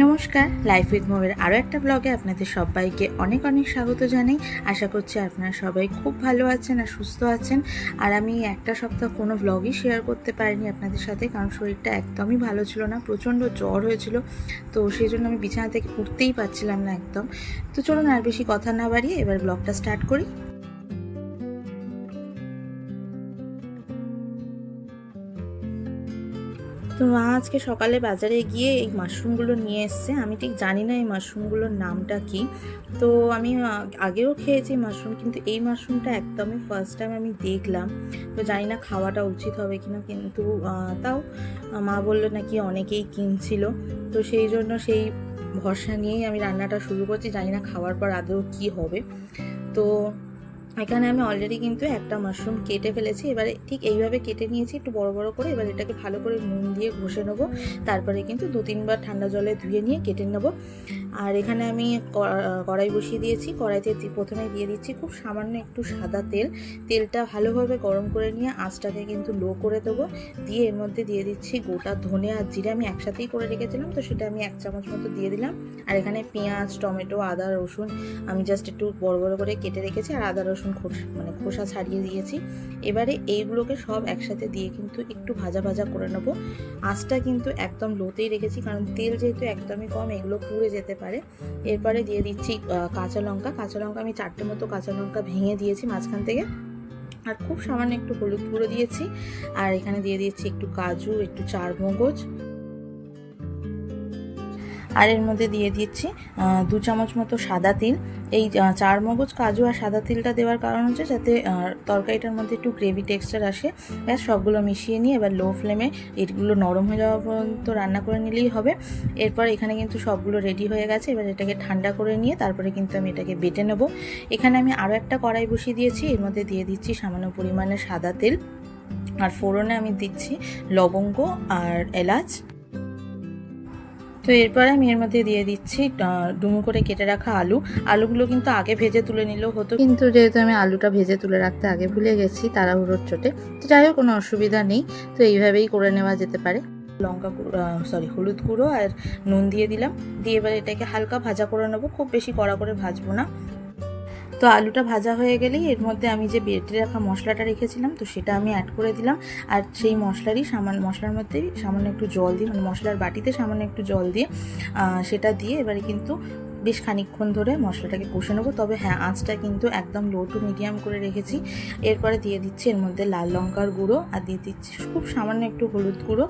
নমস্কার, life with মোমের আরও একটা ব্লগে আপনাদের সবাইকে অনেক অনেক স্বাগত জানাই। আশা করছি আপনারা সবাই খুব ভালো আছেন আর সুস্থ আছেন। আর আমি একটা সপ্তাহ কোনো ব্লগই শেয়ার করতে পারিনি আপনাদের সাথে, কারণ শরীরটা একদমই ভালো ছিল না, প্রচণ্ড জ্বর হয়েছিল। তো সেই জন্য আমি বিছানা থেকে উঠতেই পারছিলাম না একদম। তো চলুন আর বেশি কথা না বাড়িয়ে এবার ব্লগটা স্টার্ট করি। তো মা আজকে সকালে বাজারে গিয়ে এই মাশরুমগুলো নিয়ে এসছে। আমি ঠিক জানি না এই মাশরুমগুলোর নামটা কি। তো আমি আগেও খেয়েছি মাশরুম, কিন্তু এই মাশরুমটা একদমই ফার্স্ট টাইম আমি দেখলাম। তো জানি না খাওয়াটা উচিত হবে কিনা, কিন্তু তাও মা বললো নাকি অনেকেই কিনছিল। তো সেই জন্য সেই ভরসা নিয়েই আমি রান্নাটা শুরু করছি। জানি না খাওয়ার পর আদৌ কী হবে। তো এখানে আমি অলরেডি কিন্তু একটা মাশরুম কেটে ফেলেছি। এবারে ঠিক এইভাবে কেটে নিয়েছি একটু বড় বড় করে। এবার এটাকে ভালো করে নুন দিয়ে ঘষে নেবো, তারপরে কিন্তু 2-3 বার ঠান্ডা জলে ধুয়ে নিয়ে কেটে নেবো। আর এখানে আমি কড়াই বসিয়ে দিয়েছি। কড়াইতে প্রথমে দিয়ে দিচ্ছি খুব সামান্য একটু সাদা তেল। তেলটা ভালোভাবে গরম করে নিয়ে আঁচটাকে কিন্তু লো করে দেবো। দিয়ে এর মধ্যে দিয়ে দিচ্ছি গোটা ধনে আর জিরে। আমি একসাথেই করে রেখেছিলাম, তো সেটা আমি 1 চামচ মতো দিয়ে দিলাম। আর এখানে পেঁয়াজ, টমেটো, আদা, রসুন আমি জাস্ট একটু বড় বড় করে কেটে রেখেছি, আর আদা রসুন খোসা ছাড়িয়ে দিয়েছি। এবারে এইগুলোকে সব একসাথে দিয়ে কিন্তু একটু ভাজা ভাজা করে নেবো। আঁচটা কিন্তু একদম লোতেই রেখেছি, কারণ তেল যেহেতু একদমই কম, এগুলো পুড়ে যেতে পারে। এরপরে দিয়ে দিচ্ছি কাঁচা লঙ্কা আমি 4টে মতো কাঁচা লঙ্কা ভেঙে দিয়েছি মাঝখান থেকে। আর খুব সামান্য একটু হলুদ গুঁড়ো দিয়েছি। আর এখানে দিয়ে দিচ্ছি একটু কাজু, একটু চারমগজ। আর এর মধ্যে দিয়ে দিচ্ছি 2 চামচ মতো সাদা তিল। এই চারমগজ, কাজু আর সাদা তিলটা দেওয়ার কারণ হচ্ছে যাতে তরকারিটার মধ্যে একটু গ্রেভি টেক্সচার আসে। ব্যাস সবগুলো মিশিয়ে নিয়ে এবার লো ফ্লেমে এগুলো নরম হয়ে যাওয়া পর্যন্ত রান্না করে নিলেই হবে। এরপর এখানে কিন্তু সবগুলো রেডি হয়ে গেছে। এবার এটাকে ঠান্ডা করে নিয়ে তারপরে কিন্তু আমি এটাকে বেটে নেব। এখানে আমি আরও একটা কড়াই বসিয়ে দিয়েছি। এর মধ্যে দিয়ে দিচ্ছি সামান্য পরিমাণে সাদা তেল। আর ফোড়নে আমি দিচ্ছি লবঙ্গ আর এলাচ। তো এরপরে আমি এর মধ্যে দিয়ে দিচ্ছি ডুমো করে কেটে রাখা আলুগুলো কিন্তু আগে ভেজে তুলে নিলেও হতো, কিন্তু যেহেতু আমি আলুটা ভেজে তুলে রাখতে আগে ভুলে গেছি তাড়াহুড়োর চোটে, তো যাই হোক কোনো অসুবিধা নেই। তো এইভাবেই করে নেওয়া যেতে পারে। হলুদ গুঁড়ো আর নুন দিয়ে দিলাম। দিয়ে এবার এটাকে হালকা ভাজা করে নেবো, খুব বেশি কড়া করে ভাজবো না। তো আলুটা ভাজা হয়ে গেলেই এর মধ্যে আমি যে বেটে রাখা মশলাটা রেখেছিলাম, তো সেটা আমি অ্যাড করে দিলাম। আর সেই মশলার মধ্যেই সামান্য একটু জল দিয়ে, মানে মশলার বাটিতে সামান্য একটু জল দিয়ে সেটা দিয়ে এবারে কিন্তু বেশ খানিকক্ষণ ধরে মশলাটাকে কষে নেবো। তবে হ্যাঁ, আঁচটা কিন্তু একদম লো টু মিডিয়াম করে রেখেছি। এরপরে দিয়ে দিচ্ছি এর মধ্যে লাল লঙ্কার গুঁড়ো, আর দিয়ে দিচ্ছি খুব সামান্য একটু হলুদ গুঁড়ো।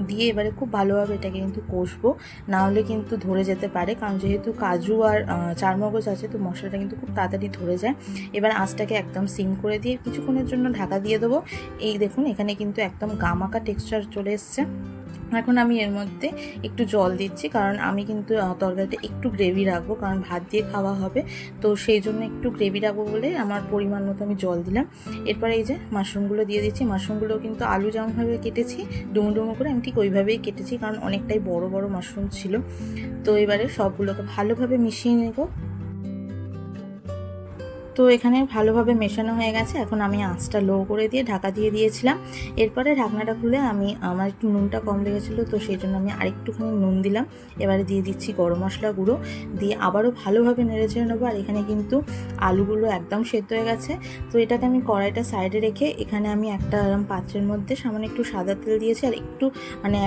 দিয়ে এবারে খুব ভালোভাবে এটাকে কিন্তু কষবো, না হলে কিন্তু ধরে যেতে পারে, কারণ যেহেতু কাজু আর চারমগজ আছে, তো মশলাটা কিন্তু খুব তাড়াতাড়ি ধরে যায়। এবার আঁচটাকে একদম সিম করে দিয়ে কিছুক্ষণের জন্য ঢাকা দিয়ে দেবো। এই দেখুন, এখানে কিন্তু একদম গামাকা টেক্সচার চলে এসছে। এখন আমি এর মধ্যে একটু জল দিচ্ছি, কারণ আমি কিন্তু তরকারিটা একটু গ্রেভি রাখবো, কারণ ভাত দিয়ে খাওয়া হবে। তো সেই জন্য একটু গ্রেভি রাখবো বলে আমার পরিমাণ মতো আমি জল দিলাম। এরপরে এই যে মাশরুমগুলো দিয়ে দিচ্ছি। মাশরুমগুলো কিন্তু আলু যেমনভাবে কেটেছি ডুমো ডুমো করে, আমি ঠিক ওইভাবেই কেটেছি, কারণ অনেকটাই বড় বড় মাশরুম ছিল। তো এবারে সবগুলোকে ভালোভাবে মিশিয়ে নেব। তো এখানে ভালোভাবে মেশানো হয়ে গেছে। এখন আমি আঁচটা লো করে দিয়ে ঢাকা দিয়ে দিয়েছিলাম। এরপরে ঢাকনাটা খুলে আমার একটু নুনটা কম লেগেছিলো, তো সেই জন্য আমি আরেকটুখানি নুন দিলাম। এবারে দিয়ে দিচ্ছি গরম মশলা গুঁড়ো, দিয়ে আবারও ভালোভাবে নেড়ে চেড়ে নেবো। আর এখানে কিন্তু আলুগুলো একদম সেদ্ধ হয়ে গেছে। তো এটাকে আমি কড়াইটা সাইডে রেখে এখানে আমি একটা পাত্রের মধ্যে সামান্য একটু সাদা তেল দিয়েছি, আর একটু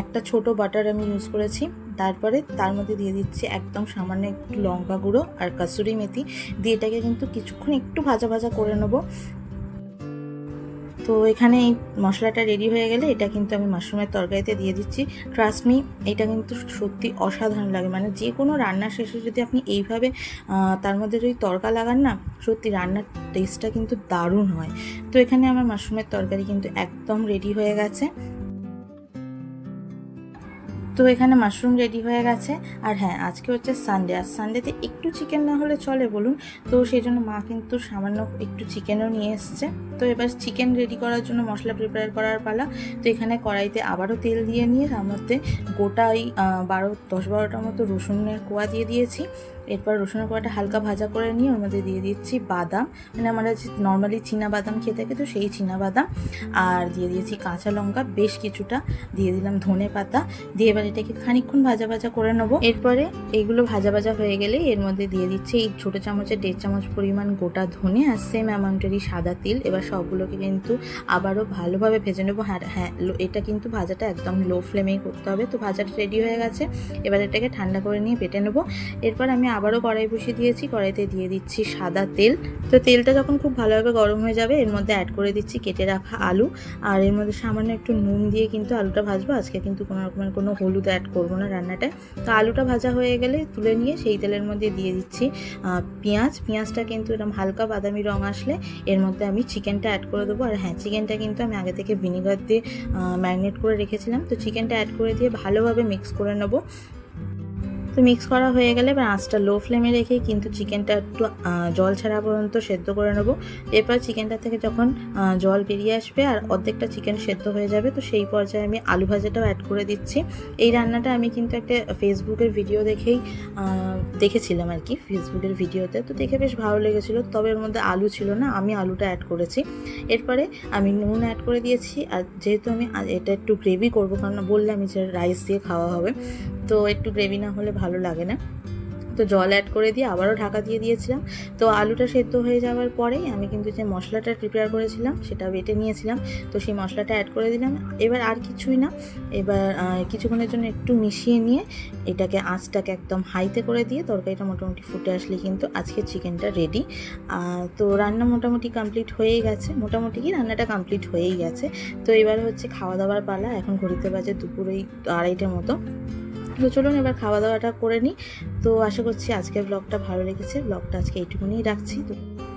একটা ছোট বাটার আমি ইউজ করেছি। তারপরে তার মধ্যে দিয়ে দিচ্ছি একদম সামান্য একটু লঙ্কা গুঁড়ো আর কাসুরি মেথি দিয়ে এটাকে কিন্তু কিছুক্ষণ একটু ভাজা ভাজা করে নেব। তো এখানে এই মশলাটা রেডি হয়ে গেলে এটা কিন্তু আমি মাশরুমের তরকারিতে দিয়ে দিচ্ছি। ট্রাস্ট মি, এটা কিন্তু সত্যি অসাধারণ লাগে। মানে যে কোনো রান্নার শেষে যদি আপনি এইভাবে তার মধ্যে যদি তড়কা লাগান না, সত্যি রান্নার টেস্টটা কিন্তু দারুণ হয়। তো এখানে আমার মাশরুমের তরকারি কিন্তু একদম রেডি হয়ে গেছে। তো এখানে মাশরুম রেডি হয়ে গেছে। আর হ্যাঁ, আজকে হচ্ছে সানডে, আর সানডেতে একটু চিকেন না হলে চলে বলুন। তো সেই জন্য মা কিন্তু সামান্য একটু চিকেনও নিয়ে এসছে। তো এবার চিকেন রেডি করার জন্য মশলা প্রিপেয়ার করার পালা। তো এখানে কড়াইতে আবারও তেল দিয়ে নিয়ে তার মধ্যে গোটা ওই 10-12টার মতো রসুনের কোয়া দিয়ে দিয়েছি। এরপর রসুনের কোয়াটা হালকা ভাজা করে নিয়ে ওর মধ্যে দিয়ে দিচ্ছি বাদাম, মানে আমরা যে নর্মালি চীনা বাদাম খেয়ে থাকি তো সেই চীনা বাদাম, আর দিয়ে দিয়েছি কাঁচা লঙ্কা বেশ কিছুটা, দিয়ে দিলাম ধনে পাতা, দিয়ে এবার এটাকে খানিকক্ষণ ভাজা ভাজা করে নেবো। এরপরে এইগুলো ভাজা ভাজা হয়ে গেলে এর মধ্যে দিয়ে দিচ্ছি এই ছোটো চামচের 1.5 চামচ পরিমাণ গোটা ধনে আর সেম অ্যামাউন্টেরই সাদা তিল। এবার সবগুলোকে কিন্তু আবারও ভালোভাবে ভেজে নেবো। হ্যাঁ এটা কিন্তু ভাজাটা একদম লো ফ্লেমেই করতে হবে। তো ভাজাটা রেডি হয়ে গেছে, এবার এটাকে ঠান্ডা করে নিয়ে বেটে নেবো। এরপর আমি আবারও কড়াই বসিয়ে দিয়েছি, কড়াইতে দিয়ে দিচ্ছি সাদা তেল। তো তেলটা যখন খুব ভালোভাবে গরম হয়ে যাবে এর মধ্যে অ্যাড করে দিচ্ছি কেটে রাখা আলু, আর এর মধ্যে সামান্য একটু নুন দিয়ে কিন্তু আলুটা ভাজবো। আজকে কিন্তু কোনো রকমের কোনো হলুদ অ্যাড করবো না রান্নাটায়। তো আলুটা ভাজা হয়ে গেলে তুলে নিয়ে সেই তেলের মধ্যে দিয়ে দিচ্ছি পেঁয়াজটা কিন্তু এরকম হালকা বাদামি রং আসলে এর মধ্যে আমি চিকেনটা অ্যাড করে দেবো। আর হ্যাঁ, চিকেনটা কিন্তু আমি আগে থেকে ভিনিগার দিয়ে ম্যারিনেট করে রেখেছিলাম। তো চিকেনটা অ্যাড করে দিয়ে ভালোভাবে মিক্স করে নেবো। তো মিক্স করা হয়ে গেলে এবার আঁচটা লো ফ্লেমে রেখে কিন্তু চিকেনটা একটু জল ছাড়া পর্যন্ত সেদ্ধ করে নেবো। এরপর চিকেনটা থেকে যখন জল বেরিয়ে আসবে আর অর্ধেকটা চিকেন সেদ্ধ হয়ে যাবে, তো সেই পর্যায়ে আমি আলু ভাজাটাও অ্যাড করে দিচ্ছি। এই রান্নাটা আমি কিন্তু একটা ফেসবুকের ভিডিও দেখেছিলাম আর কি, ফেসবুকের ভিডিওতে। তো দেখে বেশ ভালো লেগেছিলো, তবে এর মধ্যে আলু ছিল না, আমি আলুটা অ্যাড করেছি। এরপরে আমি নুন অ্যাড করে দিয়েছি, আর যেহেতু আমি এটা একটু গ্রেভি করবো, কারণ বললে আমি যে রাইস দিয়ে খাওয়া হবে, তো একটু গ্রেভি না হলে ভালো লাগে না। তো জল অ্যাড করে দিয়ে আবারও ঢাকা দিয়ে দিয়েছিলাম। তো আলুটা সেদ্ধ হয়ে যাওয়ার পরেই আমি কিন্তু যে মশলাটা প্রিপেয়ার করেছিলাম সেটা বেটে নিয়েছিলাম, তো সেই মশলাটা অ্যাড করে দিলাম। এবার আর কিছুই না, এবার কিছুক্ষণের জন্য একটু মিশিয়ে নিয়ে এটাকে আঁচটাকে একদম হাইতে করে দিয়ে তরকারিটা মোটামুটি ফুটে আসলে কিন্তু আজকে চিকেনটা রেডি। তো রান্না মোটামুটি কমপ্লিট হয়েই গেছে, রান্নাটা কমপ্লিট হয়েই গেছে। তো এবার হচ্ছে খাওয়া দাওয়ার পালা। এখন ঘড়িতে বাজে দুপুর ওই 2:30টার মতো। তো চলুন এবার খাওয়া দাওয়াটা করে নিই। তো আশা করছি আজকের ব্লগটা ভালো লেগেছে। ব্লগটা আজকে এইটুকুনিই রাখছি।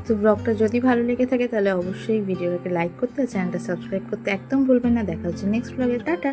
তো ব্লগটা যদি ভালো লেগে থাকে তাহলে অবশ্যই ভিডিওটাকে লাইক করতে, চ্যানেলটা সাবস্ক্রাইব করতে একদম ভুলবেন না। দেখা হচ্ছে নেক্সট ব্লগে। টাটা।